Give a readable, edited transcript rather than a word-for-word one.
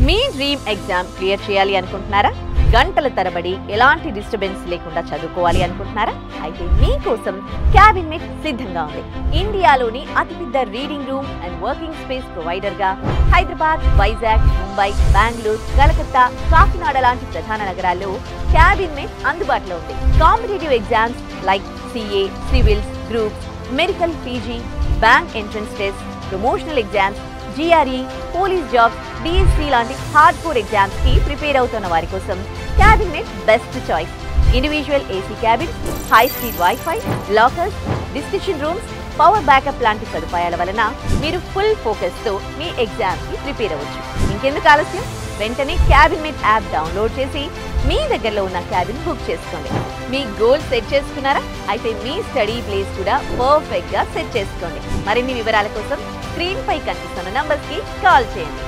మీ dream exam clear చేయాలి అనుకుంటున్నారా? గంటల తరబడి ఎలాంటి డిస్టర్బెన్స్ లేకుండా చదువుకోవాలి అనుకుంటున్నారా? అయితే మీకోసం క్యాబినెట్ సిద్ధంగా ఉంది. ఇండియాలోని అతిపెద్ద reading room and working space provider గా హైదరాబాద్, వైజాగ్, ముంబై, బెంగళూరు, కలకత్తా, కాకినాడ లాంటి ప్రధాన నగరాల్లో క్యాబినెట్ అందుబాటులో ఉంది. Competitive exams like CA, civils, groups, medical, PG, bank entrance test, promotional exams, GRE, police jobs, DSC లాంటి హార్డ్ కోర్ ఎగ్జామ్స్ కి ప్రిపేర్ అవుతున్న వారి కోసం cabinet best choice. Individual AC cabin, high speed wifi, lockers, discussion rooms, power backup లాంటి సదుపాయాల వలన మీరు full focus తో మీ ఎగ్జామ్ కి ప్రిపేర్ అవ్వచ్చు. ఇంకెందుకు ఆలస్యం? వెంటనే క్యాబినెట్ యాప్ డౌన్లోడ్ చేసి మీ దగ్గరలో ఉన్న క్యాబిన్ బుక్ చేసుకోండి. మీ గోల్ సెట్ చేసుకున్నారా? అయితే మీ స్టడీ ప్లేస్ కూడా పర్ఫెక్ట్ గా సెట్ చేసుకోండి. మరిన్ని వివరాల కోసం స్క్రీన్ పై కనిపిస్తున్న నంబర్స్ కి కాల్ చేయండి.